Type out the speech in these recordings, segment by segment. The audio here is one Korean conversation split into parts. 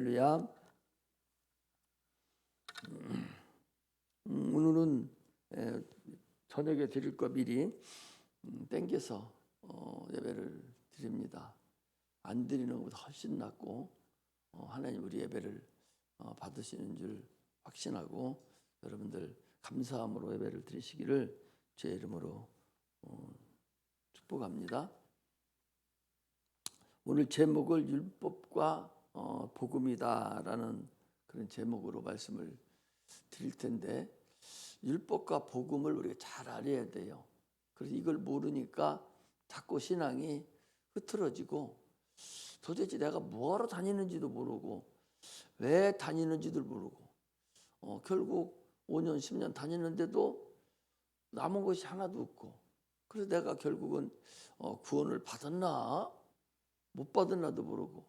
할렐루야. 오늘은 저녁에 드릴 거 미리 땡겨서 예배를 드립니다. 안 드리는 것보다 훨씬 낫고 하나님 우리 예배를 받으시는 줄 확신하고 여러분들 감사함으로 예배를 드리시기를 제 이름으로 축복합니다. 오늘 제목을 율법과 복음이다라는 그런 제목으로 말씀을 드릴 텐데, 율법과 복음을 우리가 잘 알아야 돼요. 그래서 이걸 모르니까 자꾸 신앙이 흐트러지고 도대체 내가 뭐하러 다니는지도 모르고 왜 다니는지도 모르고 결국 5년 10년 다니는데도 남은 것이 하나도 없고, 그래서 내가 결국은 구원을 받았나 못 받았나도 모르고,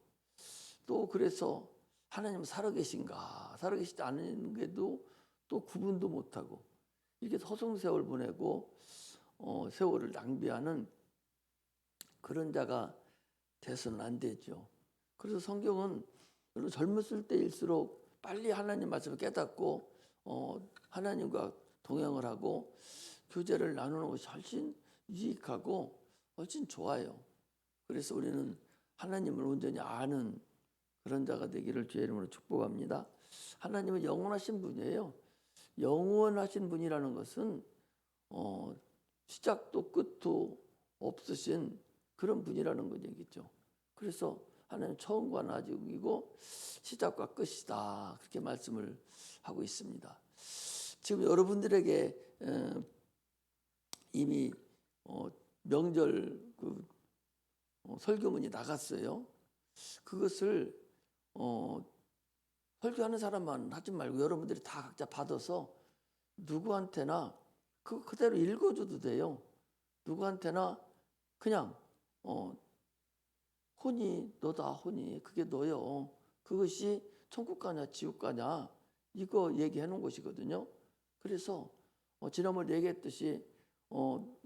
또 그래서 하나님 살아계신가 살아계시지 않은 게도 또 구분도 못하고, 이렇게 허송세월 보내고 세월을 낭비하는 그런 자가 돼서는 안 되죠. 그래서 성경은 젊었을 때일수록 빨리 하나님 말씀을 깨닫고 하나님과 동행을 하고 교제를 나누는 것이 훨씬 유익하고 훨씬 좋아요. 그래서 우리는 하나님을 온전히 아는 그런 자가 되기를 주의 이름으로 축복합니다. 하나님은 영원하신 분이에요. 영원하신 분이라는 것은 시작도 끝도 없으신 그런 분이라는 건 얘기죠. 그래서 하나님 처음과 나중이고 시작과 끝이다, 그렇게 말씀을 하고 있습니다. 지금 여러분들에게 이미 명절 설교문이 나갔어요. 그것을 설교하는 사람만 하지 말고 여러분들이 다 각자 받아서 누구한테나 그대로 읽어줘도 돼요. 누구한테나 그냥 혼이 너다, 혼이 그게 너요, 그것이 천국 가냐 지옥 가냐 이거 얘기해 놓은 것이거든요. 그래서 지난번에 얘기했듯이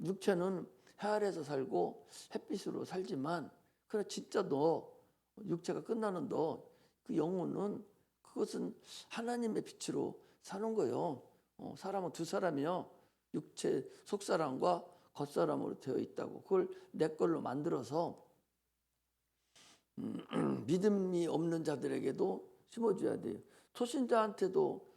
육체는 해 아래에서 살고 햇빛으로 살지만, 그래 진짜 너 육체가 끝나는 너 그 영혼은 그것은 하나님의 빛으로 사는 거예요. 사람은 두 사람이요, 육체 속사람과 겉사람으로 되어 있다고. 그걸 내 걸로 만들어서 믿음이 없는 자들에게도 심어줘야 돼요. 초신자한테도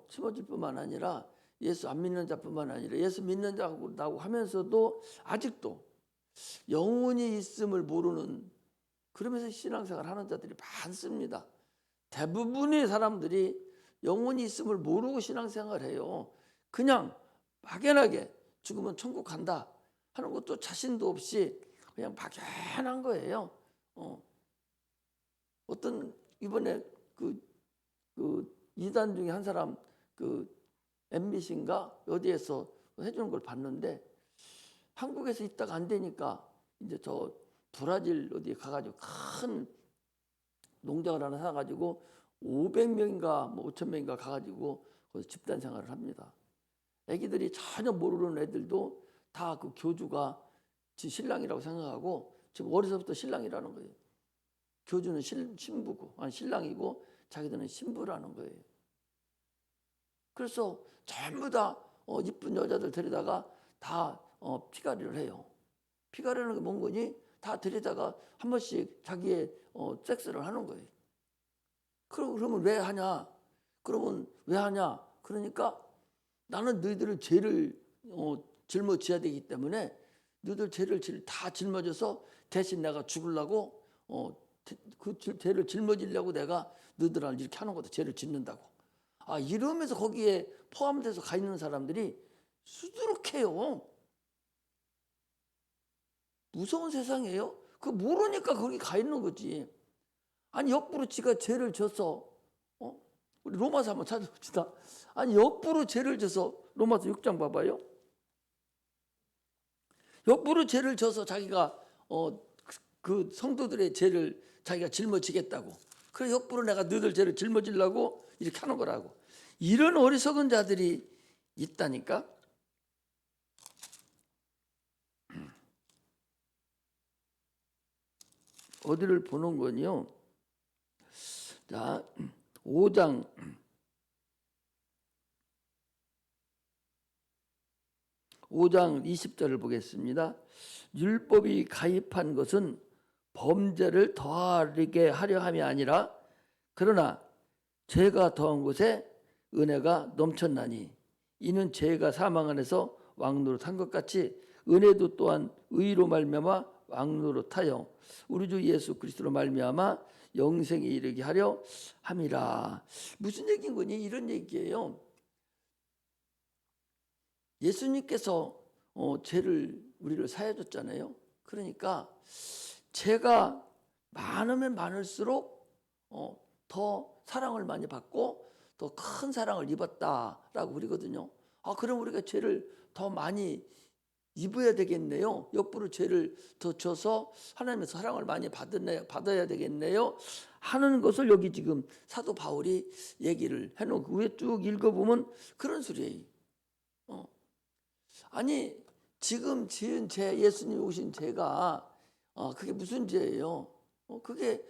심어줄 뿐만 아니라 예수 안 믿는 자뿐만 아니라 예수 믿는 자라고 하면서도 아직도 영혼이 있음을 모르는, 그러면서 신앙생활 하는 자들이 많습니다. 대부분의 사람들이 영혼이 있음을 모르고 신앙생활을 해요. 그냥 막연하게 죽으면 천국 간다 하는 것도 자신도 없이 그냥 막연한 거예요. 어떤 이번에 그 이단 중에 한 사람 MBC인가 어디에서 해주는 걸 봤는데, 한국에서 있다가 안 되니까 이제 저 브라질 어디에 가가지고 큰 농장을 하나 사가지고 500명인가 뭐 5,000명인가 가가지고 거기서 집단 생활을 합니다. 애기들이 전혀 모르는 애들도 다 그 교주가 지 신랑이라고 생각하고 지금 어려서부터 신랑이라는 거예요. 교주는 신부고 아니 신랑이고 자기들은 신부라는 거예요. 그래서 전부 다 이쁜 여자들 데려다가 다 피가리를 해요. 피가리라는 게 뭔 거니? 다 데려다가 한 번씩 자기의 섹스를 하는 거예요. 그러면 왜 하냐? 그러면 왜 하냐? 그러니까 나는 너희들을 죄를 짊어져야 되기 때문에 너희들 죄를 다 짊어져서 대신 내가 죽으려고 그 죄를 짊어지려고 내가 너희들을 이렇게 하는 거다. 죄를 짓는다고. 이러면서 거기에 포함돼서 가 있는 사람들이 수두룩해요. 무서운 세상이에요. 그 모르니까 거기 가 있는 거지. 아니 역부로 지가 죄를 져서 우리 로마서 한번 찾아봅시다. 아니 역부로 죄를 져서 로마서 6장 봐봐요. 역부로 죄를 져서 자기가 그 성도들의 죄를 자기가 짊어지겠다고. 그래 역부로 내가 너희들 죄를 짊어지려고 이렇게 하는 거라고. 이런 어리석은 자들이 있다니까. 어디를 보는 거니요? 자, 5장 20절을 보겠습니다. 율법이 가입한 것은 범죄를 더하게 하려 함이 아니라 그러나 죄가 더한 곳에 은혜가 넘쳤나니 이는 죄가 사망 안에서 왕노릇한 것 같이 은혜도 또한 의로 말미암아 왕노릇하여 우리 주 예수 그리스도로 말미암아 영생에 이르게 하려 함이라. 무슨 얘기인 거니? 이런 얘기예요. 예수님께서 죄를 우리를 사해 줬잖아요. 그러니까 죄가 많으면 많을수록 더 사랑을 많이 받고 더 큰 사랑을 입었다라고 그러거든요. 그럼 우리가 죄를 더 많이 입어야 되겠네요. 역부로 죄를 더 져서 하나님의 사랑을 많이 받아야 되겠네요 하는 것을 여기 지금 사도 바울이 얘기를 해놓고 위에 쭉 읽어보면 그런 소리예요. 아니 지금 지은 죄, 예수님이 오신 죄가 그게 무슨 죄예요? 그게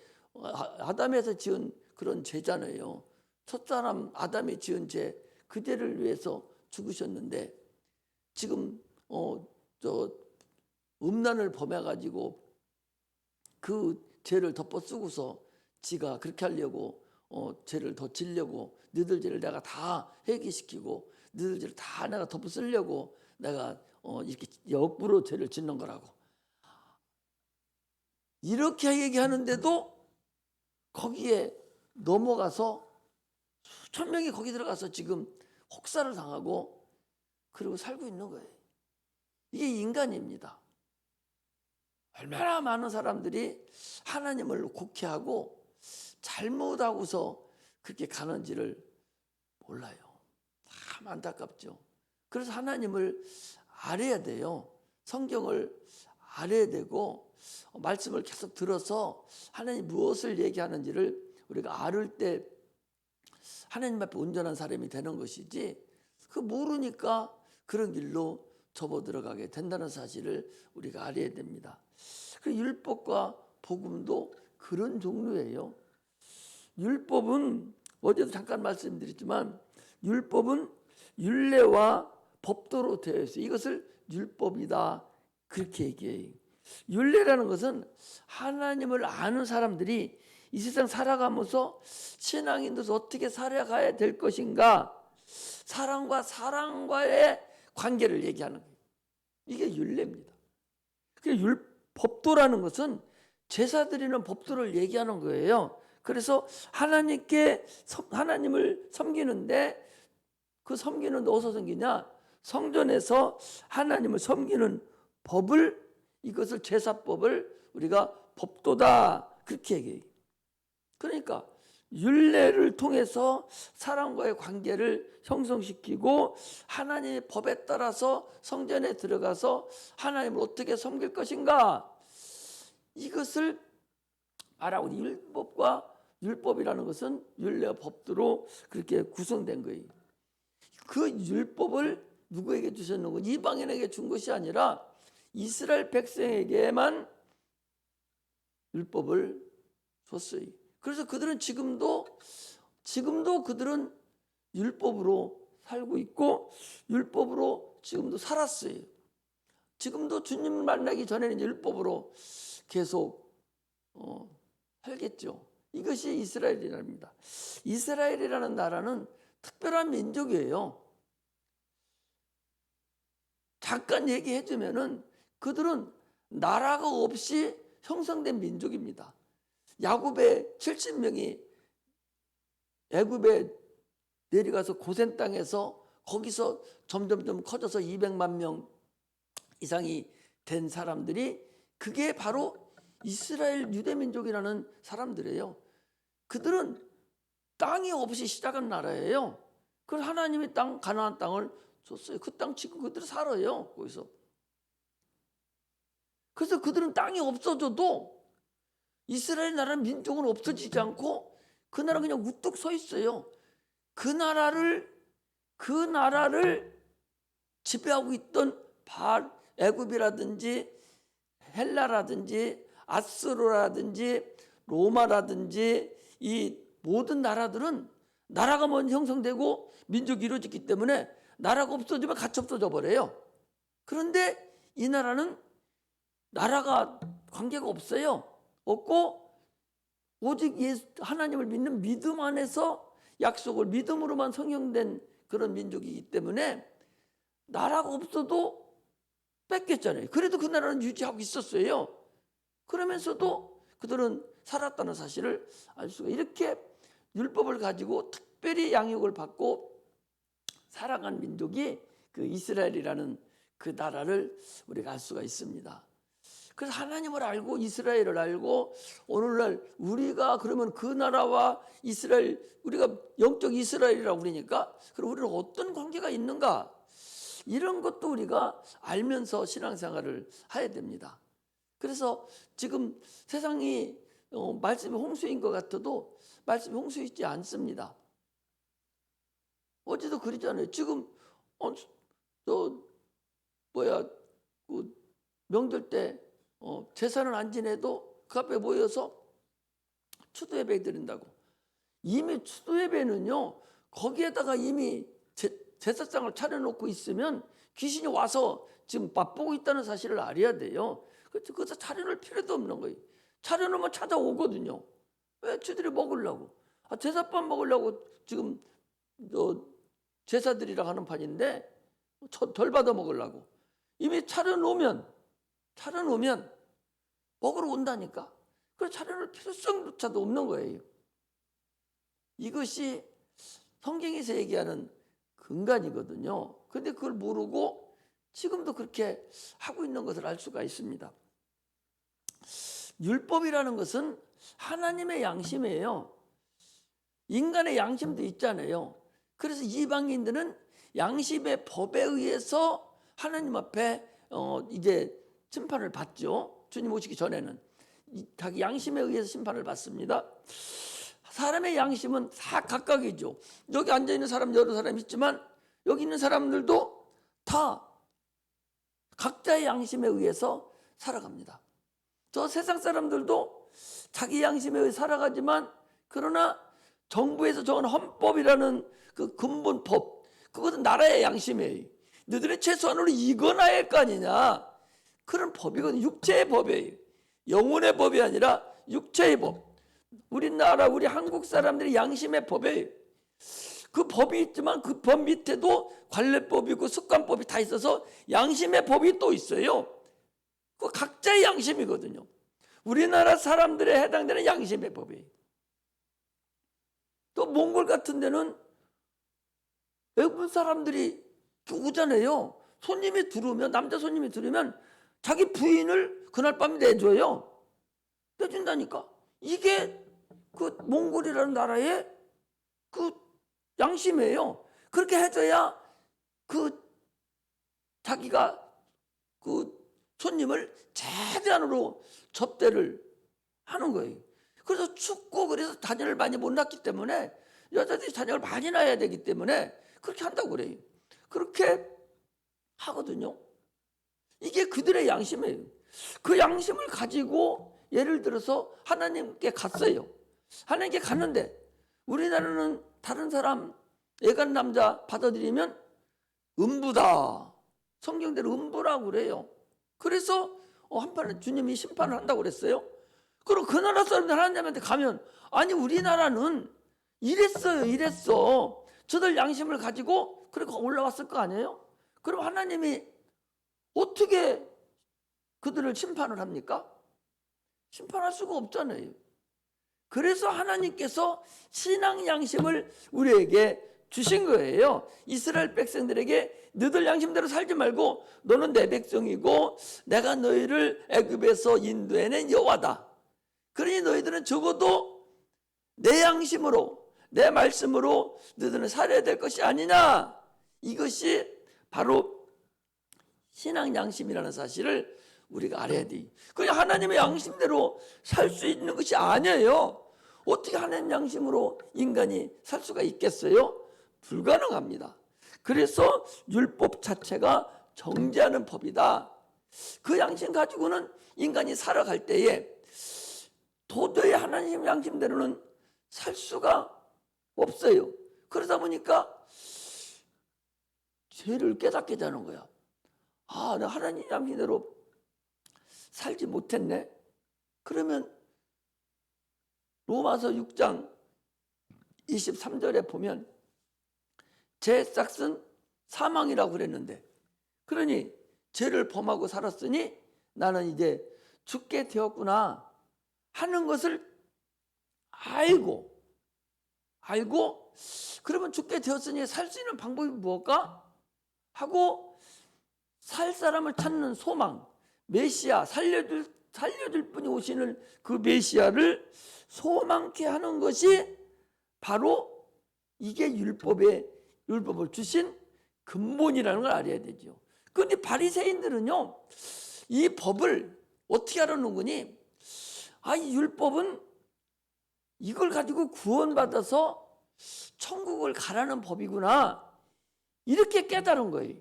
아담에서 지은 그런 죄잖아요. 첫사람 아담이 지은 죄, 그 죄를 위해서 죽으셨는데 지금 저 음란을 범해가지고 그 죄를 덮어 쓰고서 지가 그렇게 하려고 죄를 더 지려고 너희들 죄를 내가 다 회개시키고 너희들 죄를 다 내가 덮어 쓰려고 내가 이렇게 역부로 죄를 짓는 거라고 이렇게 얘기하는데도 거기에 넘어가서 수천 명이 거기 들어가서 지금 혹사를 당하고 그리고 살고 있는 거예요. 이게 인간입니다. 얼마나 많은 사람들이 하나님을 곡해하고 잘못하고서 그렇게 가는지를 몰라요. 참 안타깝죠. 그래서 하나님을 알아야 돼요. 성경을 알아야 되고 말씀을 계속 들어서 하나님 무엇을 얘기하는지를 우리가 알을 때 하나님 앞에 온전한 사람이 되는 것이지 그 모르니까 그런 길로 접어 들어가게 된다는 사실을 우리가 알아야 됩니다. 그 율법과 복음도 그런 종류예요. 율법은 어제도 잠깐 말씀드렸지만 율법은 율례와 법도로 되어 있어요. 이것을 율법이다 그렇게 얘기해요. 율례라는 것은 하나님을 아는 사람들이 이 세상 살아가면서 신앙인으로서 어떻게 살아가야 될 것인가 사람과 사람과의 관계를 얘기하는 거예요. 이게 율례입니다. 법도라는 것은 제사 드리는 법도를 얘기하는 거예요. 그래서 하나님을 섬기는데 그 섬기는 어디서 섬기냐? 성전에서 하나님을 섬기는 법을 이것을 제사법을 우리가 법도다 그렇게 얘기해요. 그러니까 율례를 통해서 사람과의 관계를 형성시키고 하나님의 법에 따라서 성전에 들어가서 하나님을 어떻게 섬길 것인가 이것을 말하고 율법이라는 것은 율례와 법도로 그렇게 구성된 거예요. 그 율법을 누구에게 주셨는 건 이방인에게 준 것이 아니라 이스라엘 백성에게만 율법을 줬어요. 그래서 그들은 지금도 그들은 율법으로 살고 있고 율법으로 지금도 살았어요. 지금도 주님을 만나기 전에는 율법으로 계속 살겠죠. 이것이 이스라엘이랍니다. 이스라엘이라는 나라는 특별한 민족이에요. 잠깐 얘기해 주면은 그들은 나라가 없이 형성된 민족입니다. 야곱의 70명이 애굽에 내려가서 고센 땅에서 거기서 점점점 커져서 200만 명 이상이 된 사람들이 그게 바로 이스라엘 유대민족이라는 사람들이에요. 그들은 땅이 없이 시작한 나라예요. 그래서 하나님이 가나안 땅을 줬어요. 그 땅 지금 그들이 살아요. 거기서. 그래서 그들은 땅이 없어져도 이스라엘 나라는 민족은 없어지지 않고 그 나라 그냥 우뚝 서 있어요. 그 나라를 지배하고 있던 애굽이라든지 헬라라든지 아스로라든지 로마라든지 이 모든 나라들은 나라가 먼저 형성되고 민족이 이루어졌기 때문에 나라가 없어지면 같이 없어져 버려요. 그런데 이 나라는 나라가 관계가 없어요. 없고 오직 하나님을 믿는 믿음 안에서 약속을 믿음으로만 성형된 그런 민족이기 때문에 나라가 없어도 뺏겼잖아요. 그래도 그 나라는 유지하고 있었어요. 그러면서도 그들은 살았다는 사실을 알 수가, 이렇게 율법을 가지고 특별히 양육을 받고 살아간 민족이 그 이스라엘이라는 그 나라를 우리가 알 수가 있습니다. 그래서 하나님을 알고 이스라엘을 알고 오늘날 우리가 그러면 그 나라와 이스라엘, 우리가 영적 이스라엘이라고 그러니까 그럼 우리는 어떤 관계가 있는가, 이런 것도 우리가 알면서 신앙생활을 해야 됩니다. 그래서 지금 세상이 말씀이 홍수인 것 같아도 말씀이 홍수 있지 않습니다. 어제도 그러잖아요. 지금 그 명절 때 제사는 안 지내도 그 앞에 모여서 추수예배 드린다고. 이미 추수예배는요, 거기에다가 이미 제사상을 차려놓고 있으면 귀신이 와서 지금 맛보고 있다는 사실을 알아야 돼요. 그래서 차려놓을 필요도 없는 거예요. 차려놓으면 찾아오거든요. 왜? 쥐들이 먹으려고. 제사밥 먹으려고 지금 제사드리라 하는 판인데 덜 받아 먹으려고. 이미 차려놓으면 먹으러 온다니까. 그래서 차려놓을 필요성조차도 없는 거예요. 이것이 성경에서 얘기하는 근간이거든요. 근데 그걸 모르고 지금도 그렇게 하고 있는 것을 알 수가 있습니다. 율법이라는 것은 하나님의 양심이에요. 인간의 양심도 있잖아요. 그래서 이방인들은 양심의 법에 의해서 하나님 앞에 이제 심판을 받죠. 주님 오시기 전에는 자기 양심에 의해서 심판을 받습니다. 사람의 양심은 다 각각이죠. 여기 앉아있는 사람 여러 사람 있지만 여기 있는 사람들도 다 각자의 양심에 의해서 살아갑니다. 저 세상 사람들도 자기 양심에 의해 살아가지만, 그러나 정부에서 정한 헌법이라는 그 근본법, 그것은 나라의 양심이에요. 너희들은 최소한으로 이거나 할 거 아니냐, 그런 법이거든요. 육체의 법이에요. 영혼의 법이 아니라 육체의 법. 우리나라 우리 한국 사람들의 양심의 법이에요. 그 법이 있지만 그 법 밑에도 관례법이고 습관법이 다 있어서 양심의 법이 또 있어요. 그 각자의 양심이거든요. 우리나라 사람들에 해당되는 양심의 법이에요. 또 몽골 같은 데는 외국 사람들이 오잖아요. 손님이 들어오면, 남자 손님이 들어오면 자기 부인을 그날 밤에 내줘요. 내준다니까. 이게 그 몽골이라는 나라의 그 양심이에요. 그렇게 해줘야 그 자기가 그 손님을 최대한으로 접대를 하는 거예요. 그래서 춥고 그래서 자녀를 많이 못 낳기 때문에, 여자들이 자녀를 많이 낳아야 되기 때문에 그렇게 한다고 그래요. 그렇게 하거든요. 이게 그들의 양심이에요. 그 양심을 가지고 예를 들어서 하나님께 갔어요. 하나님께 갔는데 우리나라는 다른 사람 애간 남자 받아들이면 음부다. 성경대로 음부라고 그래요. 그래서 한판에 주님이 심판을 한다고 그랬어요. 그럼 그 나라 사람들 하나님한테 가면, 아니 우리나라는 이랬어. 저들 양심을 가지고 그렇게 올라왔을 거 아니에요? 그럼 하나님이 어떻게 그들을 심판을 합니까? 심판할 수가 없잖아요. 그래서 하나님께서 신앙 양심을 우리에게 주신 거예요. 이스라엘 백성들에게 너희들 양심대로 살지 말고 너는 내 백성이고 내가 너희를 애굽에서 인도해낸 여호와다. 그러니 너희들은 적어도 내 양심으로, 내 말씀으로 너희들은 살아야 될 것이 아니냐. 이것이 바로 신앙 양심이라는 사실을 우리가 알아야 돼요. 그냥 하나님의 양심대로 살 수 있는 것이 아니에요. 어떻게 하나님 양심으로 인간이 살 수가 있겠어요? 불가능합니다. 그래서 율법 자체가 정죄하는 법이다. 그 양심 가지고는 인간이 살아갈 때에 도저히 하나님 양심대로는 살 수가 없어요. 그러다 보니까 죄를 깨닫게 되는 거야. 아, 나 하나님 양신대로 살지 못했네. 그러면 로마서 6장 23절에 보면 죄 싹은 사망이라고 그랬는데, 그러니 죄를 범하고 살았으니 나는 이제 죽게 되었구나 하는 것을 알고 그러면 죽게 되었으니 살 수 있는 방법이 무엇일까 하고 살 사람을 찾는 소망, 메시아, 살려줄 분이 오시는 그 메시아를 소망케 하는 것이 바로 이게 율법을 주신 근본이라는 걸 알아야 되죠. 그런데 바리새인들은요, 이 법을 어떻게 알아놓은 거니? 이 율법은 이걸 가지고 구원받아서 천국을 가라는 법이구나, 이렇게 깨달은 거예요.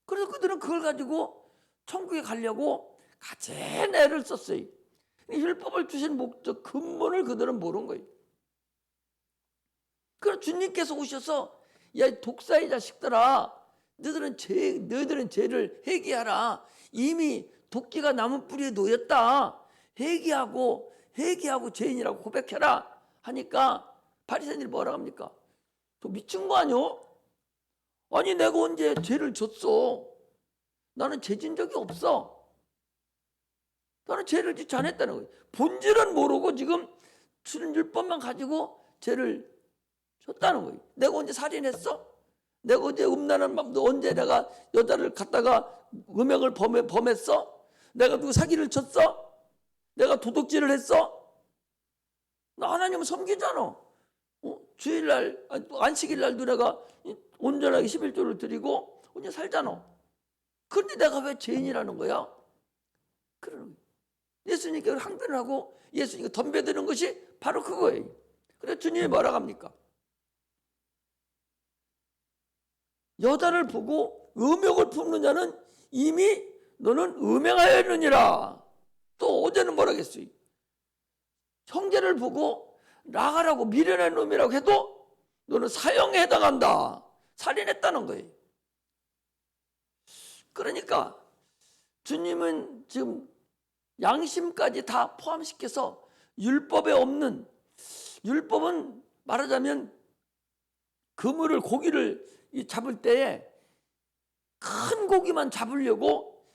그래서 그들은 그걸 가지고 천국에 가려고 가진 애를 썼어요. 율법을 주신 목적, 근본을 그들은 모르는 거예요. 그래서 주님께서 오셔서, 야, 독사의 자식들아, 너희들은 죄를 회개하라. 이미 도끼가 나무 뿌리에 놓였다. 회개하고 죄인이라고 고백해라 하니까 바리새인들이 뭐라 합니까? 저 미친 거 아니요? 아니, 내가 언제 죄를 졌어? 나는 죄 진 적이 없어. 나는 죄를 짓지 않았다는 거예요. 본질은 모르고 지금 율법만 가지고 죄를 졌다는 거예요. 내가 언제 살인했어? 내가 언제 음란한 맘도, 언제 내가 여자를 갖다가 음행을 범했어? 내가 누구 사기를 쳤어? 내가 도둑질을 했어? 나 하나님을 섬기잖아. 주일날, 안식일날도 내가 온전하게 11조를 드리고 혼자 살잖아. 그런데 내가 왜 죄인이라는 거야? 그러는 거예요. 예수님께 항변을 하고 예수님께 덤벼드는 것이 바로 그거예요. 그래서 주님이 뭐라고 합니까? 여자를 보고 음욕을 품는 자는 이미 너는 음행하였느니라. 또 어제는 뭐라고 했어요? 형제를 보고 나가라고 미련한 놈이라고 해도 너는 사형에 해당한다. 살인했다는 거예요. 그러니까 주님은 지금 양심까지 다 포함시켜서 율법에 없는, 율법은 말하자면 고기를 잡을 때에 큰 고기만 잡으려고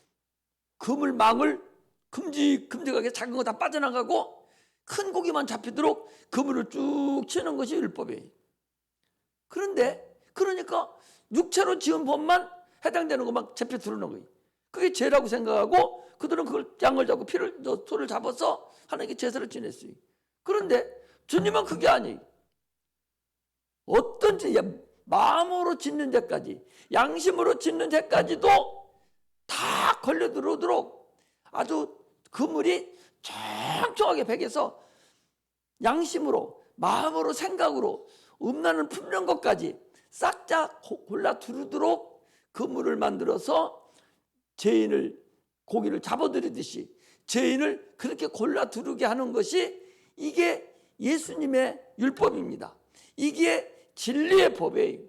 그물망을 큼직하게 작은 거 다 빠져나가고 큰 고기만 잡히도록 그물을 쭉 치는 것이 율법이에요. 그러니까 육체로 지은 법만 해당되는 것만 잡혀 들어오는 거예요. 그게 죄라고 생각하고 그들은 그걸 양을 잡고 소를 잡아서 하나님께 제사를 지냈어요. 그런데 주님은 그게 아니에요. 어떤 죄, 마음으로 짓는 죄까지, 양심으로 짓는 죄까지도 다 걸려 들어오도록 아주 그물이 촘촘하게 베개서 양심으로, 마음으로, 생각으로 음란을 품는 것까지 싹 다 골라 두르도록 그물을 만들어서 죄인을 고기를 잡아들이듯이 죄인을 그렇게 골라 두르게 하는 것이 이게 예수님의 율법입니다. 이게 진리의 법이에요.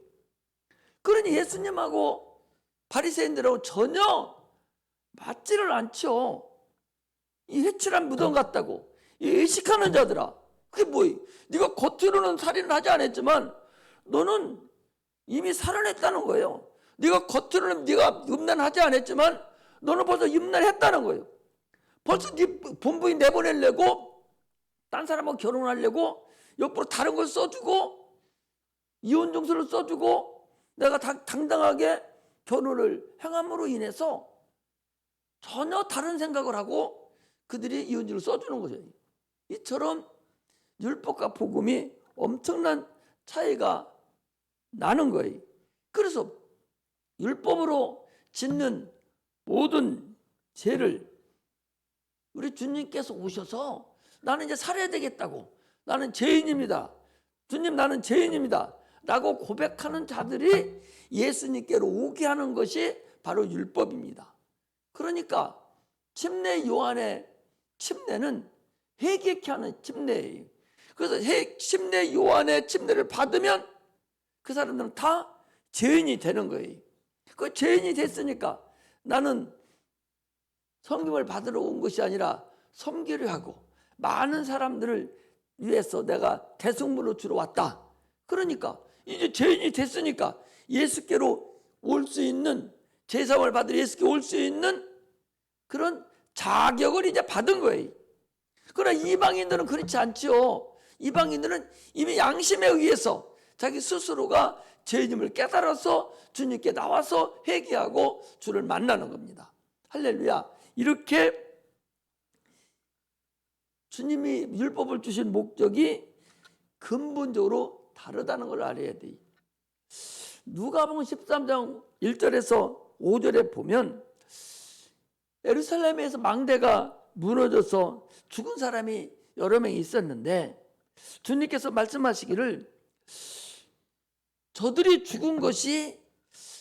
그러니 예수님하고 바리새인들하고 전혀 맞지를 않죠. 이 회칠한 무덤 같다고, 이 의식하는 자들아, 그게 뭐예요? 네가 겉으로는 살인을 하지 않았지만 너는 이미 살인했다는 거예요. 네가 겉으로는 네가 음란하지 않았지만 너는 벌써 음란했다는 거예요. 벌써 네 본부인 내보내려고, 딴 사람하고 결혼하려고 옆으로 다른 걸 써주고 이혼 정서를 써주고 내가 당당하게 결혼을 행함으로 인해서 전혀 다른 생각을 하고 그들이 이혼주를 써주는 거죠. 이처럼 율법과 복음이 엄청난 차이가 나는 거예요. 그래서 율법으로 짓는 모든 죄를 우리 주님께서 오셔서 나는 이제 살아야 되겠다고, 나는 죄인입니다, 주님 나는 죄인입니다 라고 고백하는 자들이 예수님께로 오게 하는 것이 바로 율법입니다. 그러니까 침례 요한의 침례는 회개케 하는 침례예요. 그래서 침례 요한의 침례를 받으면 그 사람들은 다 죄인이 되는 거예요. 그 죄인이 됐으니까 나는 성경을 받으러 온 것이 아니라 섬기려 하고 많은 사람들을 위해서 내가 대성물로 주러 왔다. 그러니까 이제 죄인이 됐으니까 예수께로 올 수 있는, 제사함을 받으러 예수께 올 수 있는 그런 자격을 이제 받은 거예요. 그러나 이방인들은 그렇지 않죠. 이방인들은 이미 양심에 의해서 자기 스스로가 죄인임을 깨달아서 주님께 나와서 회개하고 주를 만나는 겁니다. 할렐루야. 이렇게 주님이 율법을 주신 목적이 근본적으로 다르다는 걸 알아야 돼요. 누가복음 13장 1절에서 5절에 보면 예루살렘에서 망대가 무너져서 죽은 사람이 여러 명이 있었는데 주님께서 말씀하시기를 저들이 죽은 것이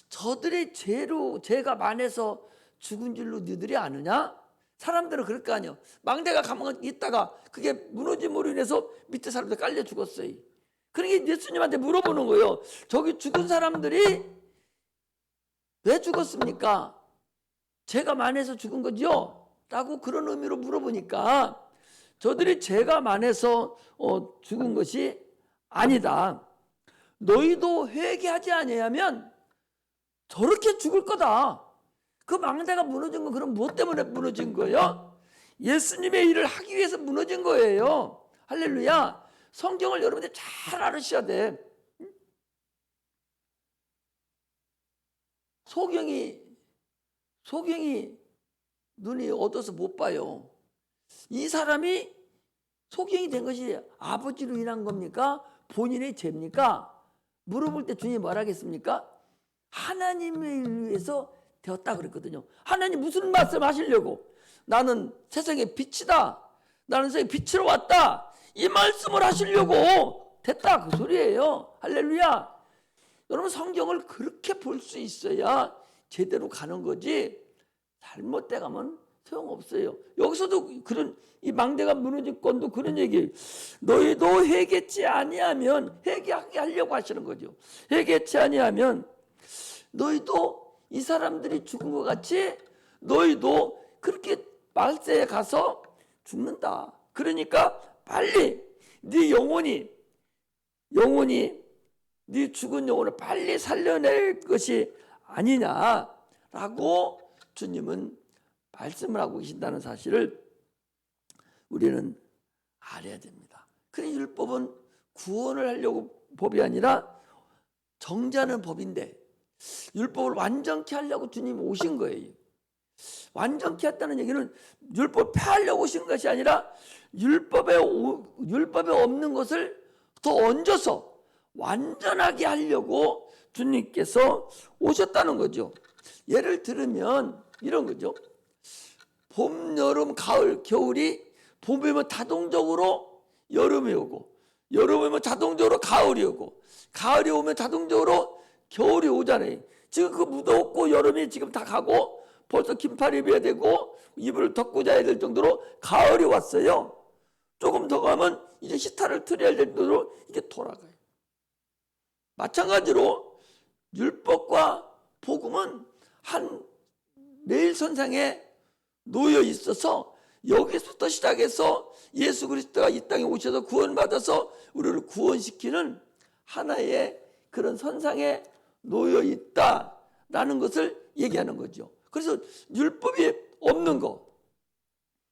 저들의 죄가 많아서 죽은 줄로 너희들이 아느냐? 사람들은 그럴 거 아니에요. 망대가 가만히 있다가 그게 무너짐으로 인해서 밑에 사람들 깔려 죽었어요. 그러니까 예수님한테 물어보는 거예요. 저기 죽은 사람들이 왜 죽었습니까? 죄가 많아서 죽은 거죠? 라고 그런 의미로 물어보니까 저들이 죄가 많아서 죽은 것이 아니다. 너희도 회개하지 아니하면 저렇게 죽을 거다. 그 망대가 무너진 건 그럼 무엇 때문에 무너진 거예요? 예수님의 일을 하기 위해서 무너진 거예요. 할렐루야. 성경을 여러분들 잘 알으셔야 돼. 소경이 눈이 어두워서 못 봐요. 이 사람이 소경이 된 것이 아버지로 인한 겁니까? 본인의 죄입니까? 물어볼 때 주님이 뭐라 하겠습니까? 하나님을 위해서 되었다 그랬거든요. 하나님 무슨 말씀 하시려고? 나는 세상의 빛이다. 나는 세상의 빛으로 왔다. 이 말씀을 하시려고 됐다 그 소리예요. 할렐루야. 여러분 성경을 그렇게 볼 수 있어야 제대로 가는 거지 잘못돼 가면 소용없어요. 여기서도 그런 이 망대가 무너질 건도 그런 얘기예요. 너희도 회개치 아니하면 회개하게 하려고 하시는 거죠. 회개치 아니하면 너희도 이 사람들이 죽은 것 같이 너희도 그렇게 말세에 가서 죽는다. 그러니까 빨리 네 영혼이 네 죽은 영혼을 빨리 살려낼 것이 아니냐라고 주님은 말씀을 하고 계신다는 사실을 우리는 알아야 됩니다. 그래서 율법은 구원을 하려고 법이 아니라 정죄하는 법인데 율법을 완전케 하려고 주님이 오신 거예요. 완전케 했다는 얘기는 율법을 폐하려고 오신 것이 아니라 율법에 없는 것을 더 얹어서 완전하게 하려고 주님께서 오셨다는 거죠. 예를 들면 이런 거죠. 봄, 여름, 가을, 겨울이 봄이면 자동적으로 여름이 오고 여름이 오면 자동적으로 가을이 오고 가을이 오면 자동적으로 겨울이 오잖아요. 지금 그 무덥고 여름이 지금 다 가고 벌써 긴팔 입어야 되고 이불을 덮고 자야 될 정도로 가을이 왔어요. 조금 더 가면 이제 히타를 틀어야 될 정도로 이게 돌아가요. 마찬가지로 율법과 복음은 한 매일선상에 놓여 있어서 여기서부터 시작해서 예수 그리스도가 이 땅에 오셔서 구원받아서 우리를 구원시키는 하나의 그런 선상에 놓여 있다라는 것을 얘기하는 거죠. 그래서 율법이 없는 것,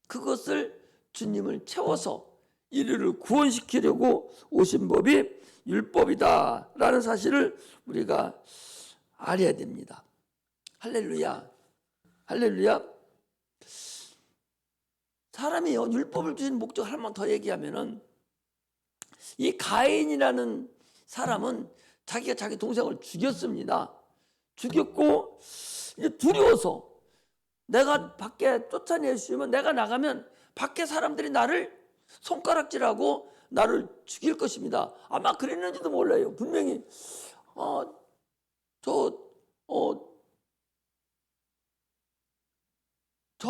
그것을 주님을 채워서 이들을 구원시키려고 오신 법이 율법이다라는 사실을 우리가 알아야 됩니다. 할렐루야. 할렐루야. 사람이 율법을 주신 목적을 한 번 더 얘기하면은 이 가인이라는 사람은 자기가 자기 동생을 죽였습니다. 죽였고 이제 두려워서 내가 밖에 쫓아내시면 내가 나가면 밖에 사람들이 나를 손가락질하고 나를 죽일 것입니다. 아마 그랬는지도 몰라요. 분명히 저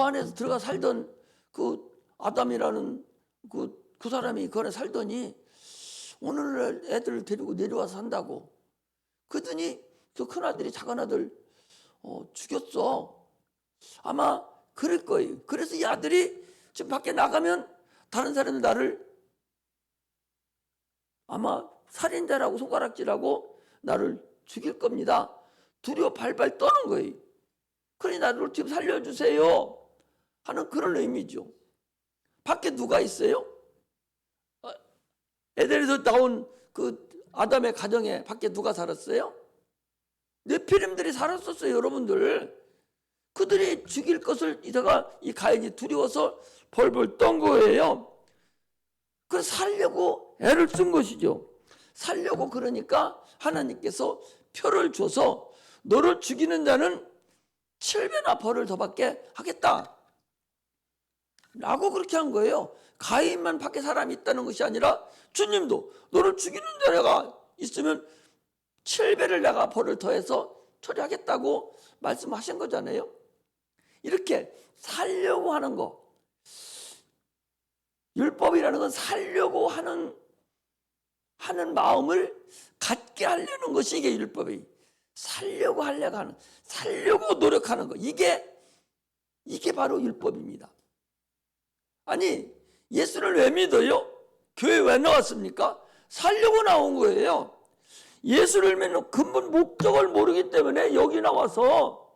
안에서 들어가 살던 그 아담이라는 그 그 사람이 거기 살더니 오늘날 애들을 데리고 내려와서 산다고. 그러더니 그 큰아들이 작은아들 죽였어. 아마 그럴 거예요. 그래서 이 아들이 지금 밖에 나가면 다른 사람들 나를 아마 살인자라고 손가락질하고 나를 죽일 겁니다. 두려워 발발 떠는 거예요. 그러니 나를 지금 살려주세요 하는 그런 의미죠. 밖에 누가 있어요? 에덴에서 나온 그 아담의 가정에 밖에 누가 살았어요? 네피림들이 살았었어요. 여러분들, 그들이 죽일 것을 이 가인이 두려워서 벌벌 떤 거예요. 그래서 살려고 애를 쓴 것이죠. 살려고. 그러니까 하나님께서 표를 줘서 너를 죽이는 자는 7배나 벌을 더 받게 하겠다 라고 그렇게 한 거예요. 가인만 밖에 사람이 있다는 것이 아니라 주님도 너를 죽이는 자가 있으면 7배를 내가 벌을 더해서 처리하겠다고 말씀하신 거잖아요. 이렇게 살려고 하는 거, 율법이라는 건 살려고 하는 마음을 갖게 하려는 것이 이게 율법이. 살려고 하는, 살려고 노력하는 거, 이게 바로 율법입니다. 아니, 예수를 왜 믿어요? 교회 왜 나왔습니까? 살려고 나온 거예요. 예수를 믿는 근본 목적을 모르기 때문에 여기 나와서